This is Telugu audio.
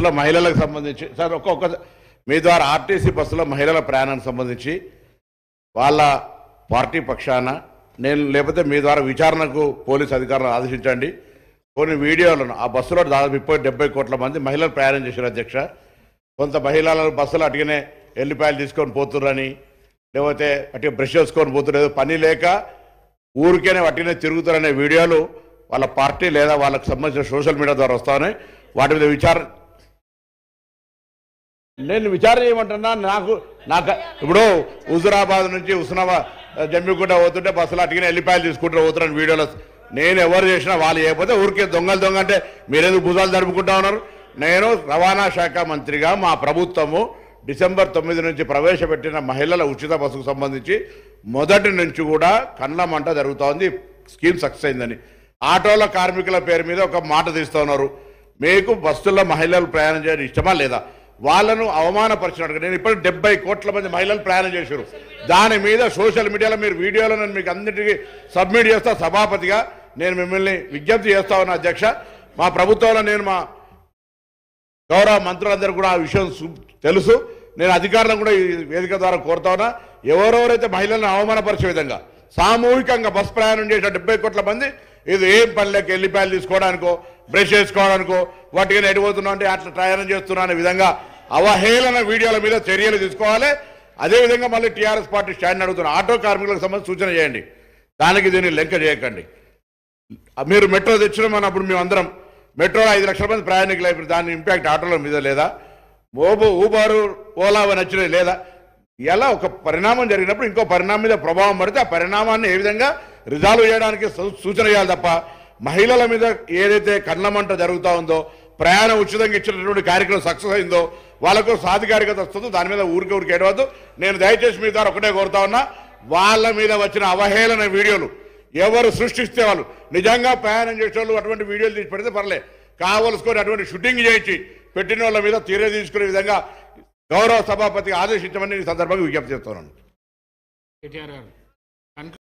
బస్సులో మహిళలకు సంబంధించి సార్ ఒక్కొక్క మీ ద్వారా ఆర్టీసీ బస్సులో మహిళల ప్రయాణానికి సంబంధించి వాళ్ళ పార్టీ పక్షాన నేను లేకపోతే మీ ద్వారా విచారణకు పోలీస్ అధికారులను ఆదేశించండి. కొన్ని వీడియోలను ఆ బస్సులో దాదాపు 70 కోట్ల మంది మహిళలు ప్రయాణం చేశారు అధ్యక్ష. కొంత మహిళలు బస్సులు అటుగానే ఎల్లిపాయలు తీసుకొని పోతుర్రని లేకపోతే అటు బ్రష్ చేసుకొని పోతున్నారు, పని లేక ఊరికేనే అటుగానే తిరుగుతారనే వీడియోలు వాళ్ళ పార్టీ లేదా వాళ్ళకి సంబంధించిన సోషల్ మీడియా ద్వారా వస్తాయి. వాటి మీద నేను విచారణ చేయమంటున్నా. నాకు ఇప్పుడు హుజురాబాద్ నుంచి ఉస్నాబాద్ జమ్మిగుంట పోతుంటే బస్సులు అటుగానే ఎల్లిపాయలు తీసుకుంటారు పోతున్నాను వీడియోలో. నేను ఎవరు చేసినా వాళ్ళు చేయకపోతే ఊరికే దొంగలు అంటే మీరెందుకు భుజాలు జరుపుకుంటా ఉన్నారు? నేను రవాణా శాఖ మంత్రిగా మా ప్రభుత్వము డిసెంబర్ 9 నుంచి ప్రవేశపెట్టిన మహిళల ఉచిత బస్సుకు సంబంధించి మొదటి నుంచి కూడా కండ్ల మంట జరుగుతూ ఉంది. స్కీమ్ సక్సెస్ అయిందని ఆటోల కార్మికుల పేరు మీద ఒక మాట తీస్తూ ఉన్నారు. మీకు బస్సుల్లో మహిళలు ప్రయాణం చేయడం ఇష్టమా లేదా? వాళ్ళను అవమానపరిచినట్టుగా నేను ఇప్పుడు 70 కోట్ల మంది మహిళలు ప్రయాణం చేశారు. దాని మీద సోషల్ మీడియాలో మీరు వీడియోలో నేను మీకు అందరికీ సబ్మిట్ చేస్తా. సభాపతిగా నేను మిమ్మల్ని విజ్ఞప్తి చేస్తా ఉన్నా అధ్యక్ష. మా ప్రభుత్వంలో నేను మా గౌరవ మంత్రులందరూ కూడా ఆ విషయం తెలుసు. నేను అధికారులను కూడా ఈ వేదిక ద్వారా కోరుతా ఉన్నా, ఎవరెవరైతే మహిళలను అవమానపరిచే విధంగా సామూహికంగా బస్ ప్రయాణం చేసిన 70 కోట్ల మంది ఇది ఏం పనిలేక ఎల్లిపాయలు తీసుకోవడానికో బ్రష్ చేసుకోవడానికో వాటికి ఎడిపోతున్నా అంటే అట్లా ప్రయాణం చేస్తున్నా అనే విధంగా అవహేళన వీడియోల మీద చర్యలు తీసుకోవాలి. అదేవిధంగా మళ్ళీ టీఆర్ఎస్ పార్టీ స్టాండ్ అడుగుతున్న ఆటో కార్మికులకు సంబంధించి సూచన చేయండి. దానికి దీన్ని లెక్క చేయకండి. మీరు మెట్రో తెచ్చినామని అప్పుడు మేమందరం మెట్రోలో 5 లక్షల మంది ప్రయాణికులు అయిపోయి దాని ఇంపాక్ట్ ఆటోల మీద లేదా? ఊబరు ఓలా అని వచ్చినాయి లేదా? ఇలా ఒక పరిణామం జరిగినప్పుడు ఇంకో పరిణామం మీద ప్రభావం పడితే ఆ పరిణామాన్ని ఏ విధంగా రిజాల్వ్ చేయడానికి సూచన చేయాలి తప్ప మహిళల మీద ఏదైతే కళ్ళమంట జరుగుతూ ఉందో, ప్రయాణం ఉచితంగా ఇచ్చినటువంటి కార్యక్రమం సక్సెస్ అయిందో, వాళ్ళకు సాధికారికత వస్తుందో దాని మీద ఊరికి ఏడవద్దు. నేను దయచేసి మీ ద్వారా ఒకటే కోరుతా ఉన్నా, వాళ్ళ మీద వచ్చిన అవహేళన వీడియోలు ఎవరు సృష్టిస్తే వాళ్ళు నిజంగా ప్రయాణం చేసే వాళ్ళు అటువంటి వీడియోలు తీసి పెడితే పర్లే, కావలసుకొని అటువంటి షూటింగ్ చేయించి పెట్టిన వాళ్ళ మీద చర్య తీసుకునే విధంగా గౌరవ సభాపతికి ఆదేశించమని ఈ సందర్భంగా విజ్ఞప్తి చేస్తున్నాను.